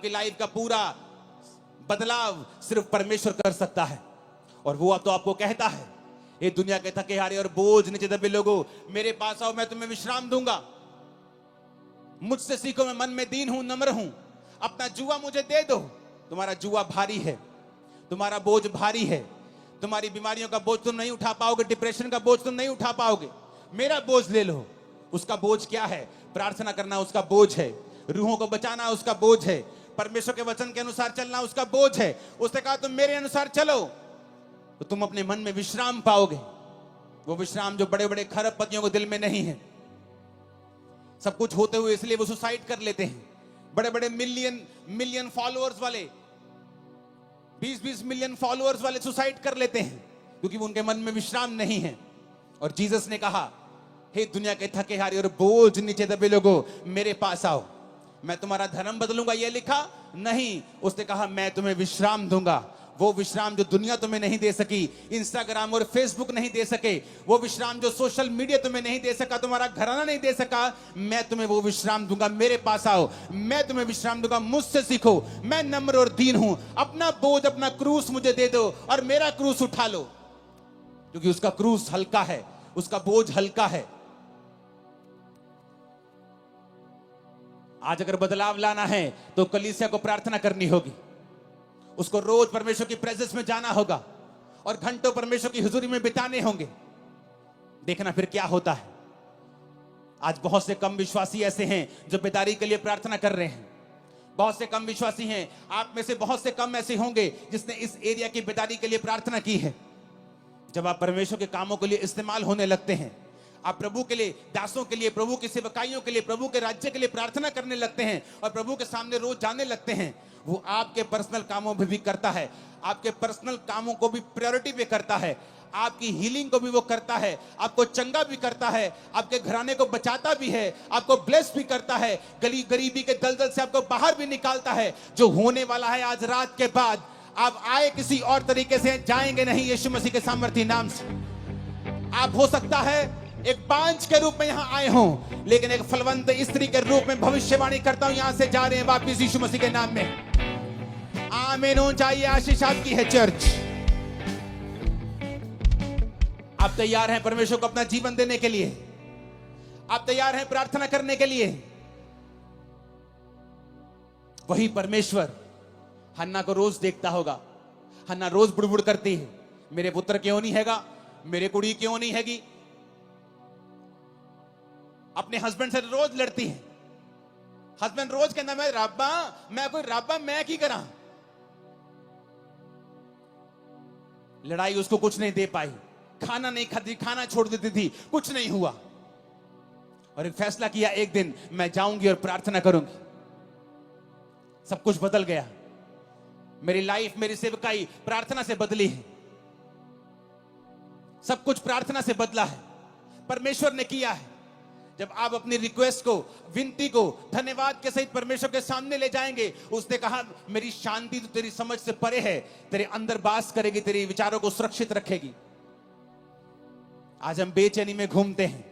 आपकी लाइफ का पूरा बदलाव सिर्फ परमेश्वर कर सकता है। और वो अब तो आपको कहता है, ये दुनिया के थके हारे और बोझ नीचे दबे लोगों, मेरे पास आओ, मैं तुम्हें विश्राम दूंगा। मुझसे सीखो, मैं मन में दीन हूं, नम्र हूं। अपना जुआ मुझे दे दो। तुम्हारा जुआ भारी है, तुम्हारा बोझ भारी है, तुम्हारी बीमारियों का बोझ तुम नहीं उठा पाओगे, डिप्रेशन का बोझ तुम नहीं उठा पाओगे। मेरा बोझ ले लो। उसका बोझ क्या है? प्रार्थना करना उसका बोझ है, रूहों को बचाना उसका बोझ है, परमेश्वर के वचन के अनुसार चलना उसका बोझ है। उसने कहा तुम मेरे अनुसार चलो तो तुम अपने मन में विश्राम पाओगे। वो विश्राम जो बड़े बड़े खरबपतियों को दिल में नहीं है। सब कुछ होते हुए इसलिए वो सुसाइड कर लेते हैं। बड़े बड़े मिलियन फॉलोअर्स वाले, 20-20 मिलियन फॉलोअर्स वाले सुसाइड कर लेते हैं क्योंकि उनके मन में विश्राम नहीं है। और जीसस ने कहा, हे दुनिया के थके हारे और बोझ नीचे दबे लोगों, मेरे पास आओ, मैं तुम्हारा धर्म बदलूंगा। यह लिखा नहीं, उसने कहा मैं तुम्हें विश्राम दूंगा। वो विश्राम जो दुनिया तुम्हें नहीं दे सकी, इंस्टाग्राम और फेसबुक नहीं दे सके, वो विश्राम जो सोशल मीडिया तुम्हें नहीं दे सका, तुम्हारा घराना नहीं दे सका, मैं तुम्हें वो विश्राम दूंगा। मेरे पास आओ, मैं तुम्हें विश्राम दूंगा। मुझसे सीखो, मैं नम्र और दीन हूं। अपना बोझ, अपना क्रूस मुझे दे दो और मेरा क्रूस उठा लो, क्योंकि उसका क्रूस हल्का है, उसका बोझ हल्का है। आज अगर बदलाव लाना है तो कलीसिया को प्रार्थना करनी होगी, उसको रोज परमेश्वर की प्रेजेंस में जाना होगा और घंटों परमेश्वर की हुजूरी में बिताने होंगे। देखना फिर क्या होता है। आज बहुत से कम विश्वासी ऐसे हैं जो बेदारी के लिए प्रार्थना कर रहे हैं। बहुत से कम विश्वासी हैं, आप में से बहुत से कम ऐसे होंगे जिसने इस एरिया की बेदारी के लिए प्रार्थना की है। जब आप परमेश्वर के कामों के लिए इस्तेमाल होने लगते हैं, आप प्रभु के लिए, दासों के लिए, प्रभु की सेवकाइयों के लिए, प्रभु के राज्य के लिए प्रार्थना करने लगते हैं और प्रभु के सामने रोज जाने लगते हैं, वो आपके पर्सनल कामों में भी करता है, आपके पर्सनल कामों को भी प्रायोरिटी पे करता है, आपकी हीलिंग को भी वो करता है, आपको चंगा भी करता है, आपके घराने को बचाता भी है, आपको ब्लेस भी करता है, गरीबी के दलदल से आपको बाहर भी निकालता है। जो होने वाला है आज रात के बाद, आप आए किसी और तरीके से, जाएंगे नहीं यीशु मसीह के सामर्थी नाम से। आप हो सकता है एक बांझ के रूप में यहां आए हों, लेकिन एक फलवंत स्त्री के रूप में भविष्यवाणी करता हूं, यहां से जा रहे हैं वापिस यीशु मसीह के नाम में। आमीन हो चाहिए। आशीष आपकी है चर्च। आप तैयार हैं परमेश्वर को अपना जीवन देने के लिए? आप तैयार हैं प्रार्थना करने के लिए? वही परमेश्वर हन्ना को रोज देखता होगा। हन्ना रोज बुड़बुड़ करती है, मेरे पुत्र क्यों नहीं हैगा, मेरे कुड़ी क्यों नहीं हैगी। अपने हस्बैंड से रोज लड़ती है। हस्बैंड रोज कहना, मैं रब्बा, मैं कोई रब्बा, मैं की करा। लड़ाई उसको कुछ नहीं दे पाई, खाना नहीं खाती, खाना छोड़ देती थी, कुछ नहीं हुआ। और एक फैसला किया, एक दिन मैं जाऊंगी और प्रार्थना करूंगी। सब कुछ बदल गया। मेरी लाइफ, मेरी सेवकाई प्रार्थना से बदली है। सब कुछ प्रार्थना से बदला है, परमेश्वर ने किया है। जब आप अपनी रिक्वेस्ट को, विनती को धन्यवाद के सहित परमेश्वर के सामने ले जाएंगे, उसने कहा मेरी शांति तो तेरी समझ से परे है, तेरे अंदर वास करेगी, तेरे विचारों को सुरक्षित रखेगी। आज हम बेचैनी में घूमते हैं,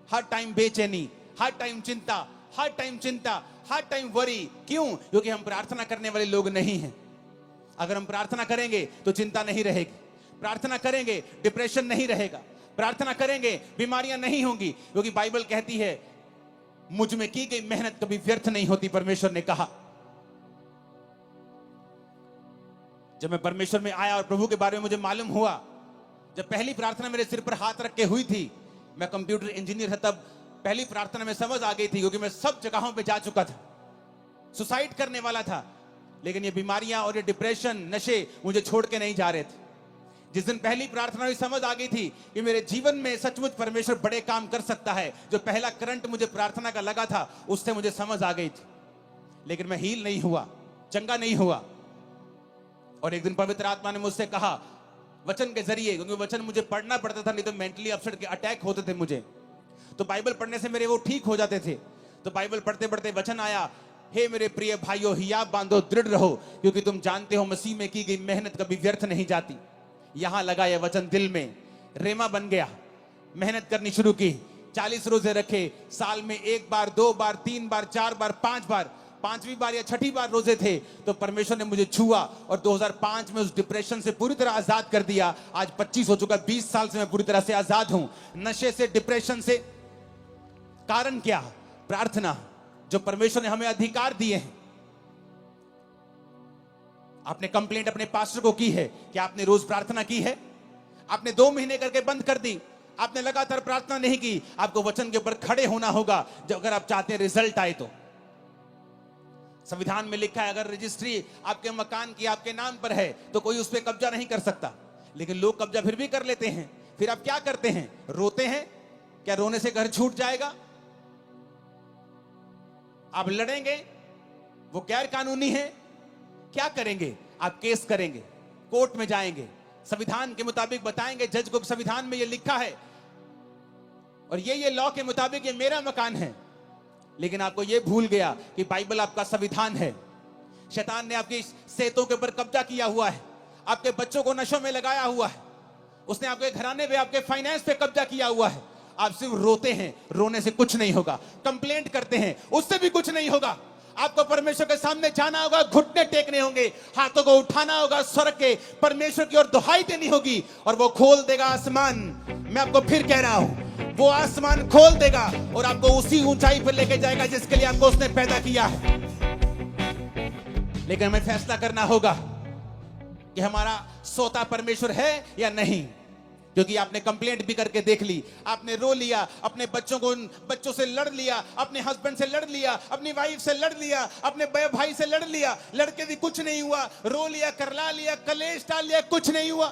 हर टाइम बेचैनी, हर टाइम चिंता, हर टाइम चिंता, हर टाइम वरी। क्यों? क्योंकि हम प्रार्थना करने वाले लोग नहीं हैं। अगर हम प्रार्थना करेंगे तो चिंता नहीं रहेगी, प्रार्थना करेंगे डिप्रेशन नहीं रहेगा, प्रार्थना करेंगे बीमारियां नहीं होंगी, क्योंकि बाइबल कहती है मुझ में की गई मेहनत कभी व्यर्थ नहीं होती, परमेश्वर ने कहा। जब मैं परमेश्वर में आया और प्रभु के बारे में मुझे मालूम हुआ, जब पहली प्रार्थना मेरे सिर पर हाथ रख के हुई थी, मैं कंप्यूटर इंजीनियर था, तब पहली प्रार्थना में समझ आ गई थी, क्योंकि मैं सब जगहों पे जा चुका था, सुसाइड करने वाला था, लेकिन ये बीमारियां और ये डिप्रेशन, नशे मुझे छोड़ के नहीं जा रहे थे। जिस दिन पहली प्रार्थना में समझ आ गई थी कि मेरे जीवन में सचमुच परमेश्वर बड़े काम कर सकता है, जो पहला करंट मुझे प्रार्थना का लगा था, उससे मुझे समझ आ गई थी। लेकिन मैं हील नहीं हुआ, चंगा नहीं हुआ। और एक दिन पवित्र आत्मा ने मुझसे कहा वचन के जरिए, क्योंकि वचन मुझे पढ़ना पड़ता था, नहीं तो मेंटली अपसेट के अटैक होते थे मुझे, तो बाइबल पढ़ने से मेरे वो ठीक हो जाते थे। तो बाइबल पढ़ते पढ़ते वचन आया, हे मेरे प्रिय भाइयों, हियाब बांधो, दृढ़ रहो, क्योंकि तुम जानते हो मसीह में की गई मेहनत कभी व्यर्थ नहीं जाती। यहां लगा यह वचन दिल में, रेमा बन गया। मेहनत करनी शुरू की, 40 रोजे रखे, साल में 1 बार, 2 बार, 3 बार, 4 बार, 5 बार 5वीं बार या 6ठी बार रोजे थे तो परमेश्वर ने मुझे छुआ और 2005 में उस डिप्रेशन से पूरी तरह आजाद कर दिया। आज 25 हो चुका, 20 साल से मैं पूरी तरह से आजाद हूं नशे से, डिप्रेशन से। कारण क्या? प्रार्थना, जो परमेश्वर ने हमें अधिकार दिए हैं। आपने कंप्लेंट अपने पास्टर को की है कि आपने रोज प्रार्थना की है? आपने 2 महीने करके बंद कर दी, आपने लगातार प्रार्थना नहीं की। आपको वचन के ऊपर खड़े होना होगा जब अगर आप चाहते हैं रिजल्ट आए तो। संविधान में लिखा है अगर रजिस्ट्री आपके मकान की आपके नाम पर है तो कोई उस पर कब्जा नहीं कर सकता, लेकिन लोग कब्जा फिर भी कर लेते हैं। फिर आप क्या करते हैं? रोते हैं। क्या रोने से घर छूट जाएगा? आप लड़ेंगे, वो गैर कानूनी है। क्या करेंगे? आप केस करेंगे, कोर्ट में जाएंगे, संविधान के मुताबिक बताएंगे जज को संविधान में ये लिखा है और ये लॉ के मुताबिक ये मेरा मकान है। लेकिन आपको ये भूल गया कि बाइबल आपका संविधान है। शैतान ने आपकी सेहतों के ऊपर कब्जा किया हुआ है, आपके बच्चों को नशों में लगाया हुआ है, उसने आपके घराने पे, आपके फाइनेंस पे कब्जा किया हुआ है। आप सिर्फ रोते हैं, रोने से कुछ नहीं होगा। कंप्लेंट करते हैं, उससे भी कुछ नहीं होगा। आपको परमेश्वर के सामने जाना होगा, घुटने टेकने होंगे, हाथों को उठाना होगा, स्वर के परमेश्वर की ओर दुहाई देनी होगी और वो खोल देगा आसमान। मैं आपको फिर कह रहा हूं, वो आसमान खोल देगा और आपको उसी ऊंचाई पर लेके जाएगा जिसके लिए आपको उसने पैदा किया है। लेकिन हमें फैसला करना होगा कि हमारा सोता परमेश्वर है या नहीं। क्योंकि आपने कंप्लेंट भी करके देख ली, आपने रो लिया, अपने बच्चों से लड़ लिया, अपने हस्बैंड से लड़ लिया, अपनी वाइफ से लड़ लिया, अपने भाई से लड़ लिया, लड़के भी कुछ नहीं हुआ, रो लिया, करला लिया, कलेश डाल लिया, कुछ नहीं हुआ।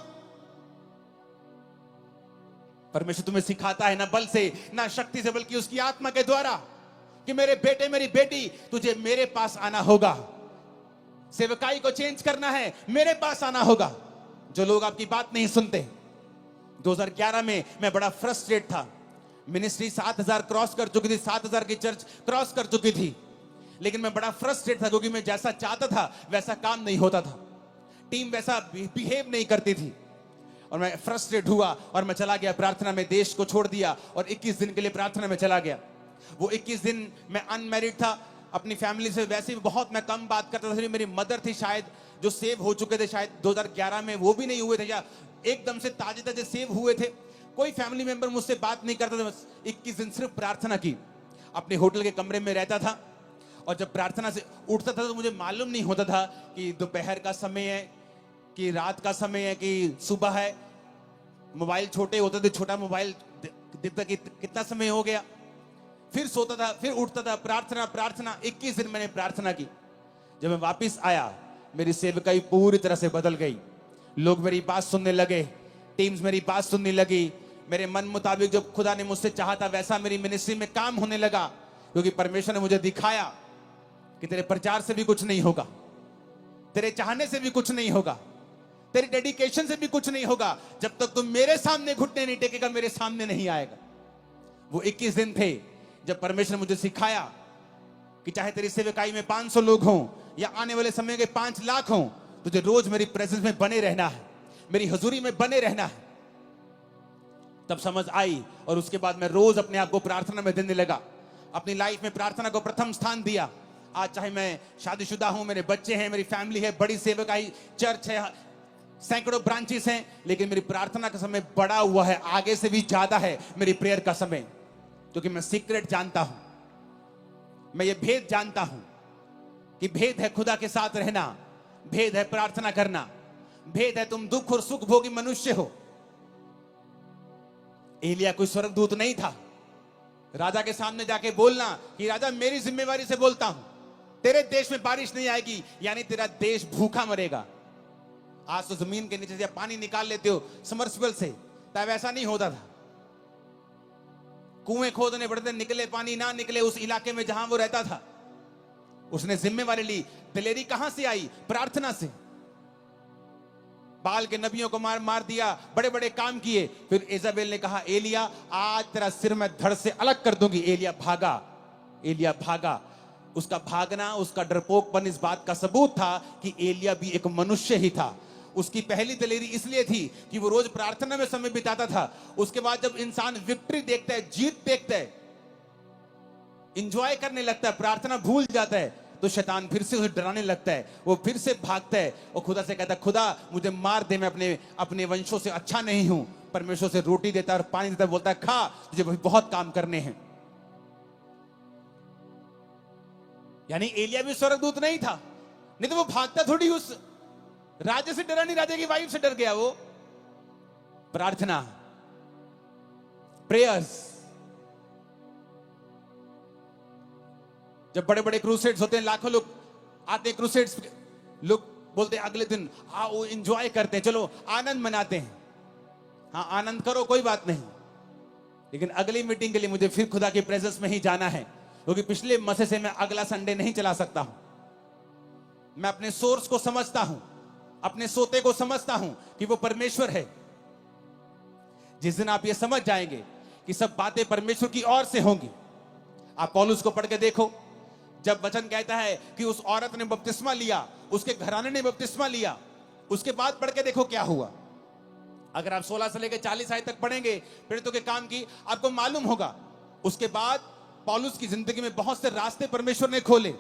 परमेश्वर तुम्हें सिखाता है ना बल से, ना शक्ति से, बल्कि उसकी आत्मा के द्वारा कि मेरे बेटे, मेरी बेटी, तुझे मेरे पास आना होगा। सेवकाई को चेंज करना है, मेरे पास आना होगा। जो लोग आपकी बात नहीं सुनते। 2011 में मैं बड़ा फ्रस्ट्रेट था। मिनिस्ट्री 7000 क्रॉस कर चुकी थी, 7000 की चर्च क्रॉस कर चुकी थी, लेकिन मैं बड़ा फ्रस्ट्रेट था क्योंकि मैं जैसा चाहता था वैसा काम नहीं होता था, टीम वैसा बिहेव नहीं करती थी। और मैं फ्रस्ट्रेट हुआ और मैं चला गया प्रार्थना में, देश को छोड़ दिया और 21 दिन के लिए प्रार्थना में चला गया। वो 21 दिन मैं अनमैरिड था, अपनी फैमिली से वैसे भी बहुत मैं कम बात करता था। मेरी मदर थी शायद, जो सेव हो चुके थे शायद 2011 में, वो भी नहीं हुए थे या एकदम से ताजे ताजे सेव हुए थे। कोई फैमिली मेंबर मुझसे बात नहीं करता था। बस 21 दिन सिर्फ प्रार्थना की। अपने होटल के कमरे में रहता था और जब प्रार्थना से उठता था तो मुझे मालूम नहीं होता था कि दोपहर का समय है कि रात का समय है कि सुबह है। मोबाइल छोटे होते थे, छोटा मोबाइल दिखता कि कितना समय हो गया। फिर सोता था, फिर उठता था, प्रार्थना प्रार्थना। 21 दिन मैंने प्रार्थना की। जब मैं वापिस आया, मेरी सेवकाई पूरी तरह से बदल गई। लोग मेरी बात सुनने लगे, टीम्स मेरी बात सुनने लगी। मेरे मन मुताबिक जो खुदा ने मुझसे चाहा था वैसा मेरी मिनिस्ट्री में काम होने लगा, क्योंकि परमेश्वर ने मुझे दिखाया कि तेरे प्रचार से भी कुछ नहीं होगा, तेरे चाहने से भी कुछ नहीं होगा, तेरी डेडिकेशन से भी कुछ नहीं होगा। जब तक तुम मेरे सामने घुटने नहीं टेकेगा, मेरे सामने नहीं आएगा। वो 21 दिन थे जब परमेश्वर ने मुझे सिखाया कि चाहे तेरी सेवकाई में 500 लोग हों या आने वाले समय के 5 लाख हों, तुझे रोज मेरी प्रेजेंस में बने रहना है, मेरी हजूरी में बने रहना है। तब समझ आई और उसके बाद मैं रोज अपने आप को प्रार्थना में देने लगा। अपनी लाइफ में प्रार्थना को प्रथम स्थान दिया। आज चाहे मैं शादीशुदा हूं, मेरे बच्चे हैं, मेरी फैमिली है, बड़ी सेवकाई चर्च है, सैकड़ों ब्रांचेस हैं, लेकिन मेरी प्रार्थना का समय बढ़ा हुआ है, आगे से भी ज्यादा है मेरी प्रेयर का समय। क्योंकि मैं सीक्रेट जानता हूं, मैं ये भेद जानता हूं कि भेद है खुदा के साथ रहना, भेद है प्रार्थना करना, भेद है तुम दुख और सुख भोगी मनुष्य हो। एलिया कोई स्वर्गदूत नहीं था। राजा के सामने जाके बोलना कि राजा मेरी जिम्मेवारी से बोलता हूं, तेरे देश में बारिश नहीं आएगी, यानी तेरा देश भूखा मरेगा। आज तो जमीन के नीचे से पानी निकाल लेते हो समर्सिबल से, तब ऐसा नहीं होता था। कुएं खोदने पड़ते, निकले पानी ना निकले उस इलाके में जहां वो रहता था। उसने जिम्मेवारी ली। दिलेरी कहां से आई? प्रार्थना से। बाल के नबियों को मार दिया, बड़े बड़े काम किए। फिर इजाबेल ने कहा एलिया आज तेरा सिर मैं धड़ से अलग कर दूंगी। एलिया भागा, एलिया भागा। उसका भागना, उसका डरपोकपन इस बात का सबूत था कि एलिया भी एक मनुष्य ही था। उसकी पहली दिलेरी इसलिए थी कि वो रोज प्रार्थना में समय बिताता था। उसके बाद जब इंसान विक्ट्री देखता है, जीत देखता है, इंजॉय करने लगता है, प्रार्थना भूल जाता है, तो शैतान फिर से उसे डराने लगता है, वो फिर से भागता है और खुदा से कहता है, खुदा मुझे मार दे, मैं अपने वंशों से अच्छा नहीं हूं। परमेश्वर से रोटी देता है और पानी देता है, बोलता है खा, तुझे बहुत काम करने हैं। यानी एलिया भी स्वर्गदूत नहीं था, नहीं तो वो भागता थोड़ी उस राजा से डरा नहीं, राजा की वाइफ से डर गया वो। प्रार्थना, प्रेयर्स। जब बड़े बड़े क्रूसेड्स होते हैं, लाखों लोग आते हैं क्रूसेड्स, लोग बोलते हैं अगले दिन आओ एंजॉय करते हैं, चलो आनंद मनाते हैं। हाँ आनंद करो, कोई बात नहीं, लेकिन अगली मीटिंग के लिए मुझे फिर खुदा की प्रेजेंस में ही जाना है, क्योंकि पिछले मसे से मैं अगला संडे नहीं चला सकता हूं। मैं अपने सोर्स को समझता हूं, अपने सोते को समझता हूं कि वो परमेश्वर है। जिस दिन आप ये समझ जाएंगे कि सब बातें परमेश्वर की ओर से होंगी। आप पौलुस को पढ़ के देखो, जब वचन कहता है कि उस औरत ने बपतिस्मा लिया, उसके घराने ने बपतिस्मा लिया, उसके बाद पढ़ के देखो क्या हुआ। अगर आप 16 से लेकर 40 आयत तक पढ़ेंगे प्रेरितों के काम की, आपको मालूम होगा उसके बाद पौलुस की जिंदगी में बहुत से रास्ते परमेश्वर ने खोले।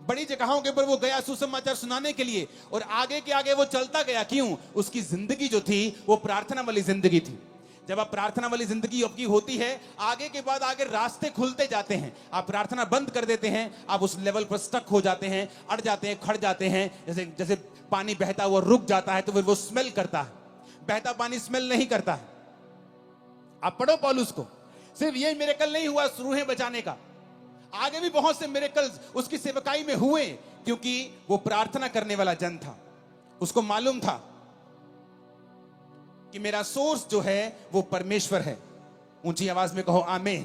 बड़ी जगहों के ऊपर वो गया सुसमाचार सुनाने के लिए, और आगे के आगे वो चलता गया। क्यों? उसकी जिंदगी जो थी वो प्रार्थना वाली जिंदगी थी। जब आप प्रार्थना वाली जिंदगी आपकी होती है, आगे के बाद आगे रास्ते खुलते जाते हैं। आप प्रार्थना बंद कर देते हैं, आप उस लेवल पर स्टक हो जाते हैं, अड़ जाते हैं, खड़ जाते हैं। जैसे पानी बहता हुआ रुक जाता है तो फिर वो स्मेल करता है, बहता पानी स्मेल नहीं करता है। आप पढ़ो पौलुस को, सिर्फ ये मिरेकल नहीं हुआ रूहें बचाने का, आगे भी बहुत से मिरेकल्स उसकी सेवकाई में हुए, क्योंकि वो प्रार्थना करने वाला जन था। उसको मालूम था कि मेरा सोर्स जो है वो परमेश्वर है। ऊंची आवाज में कहो आमीन।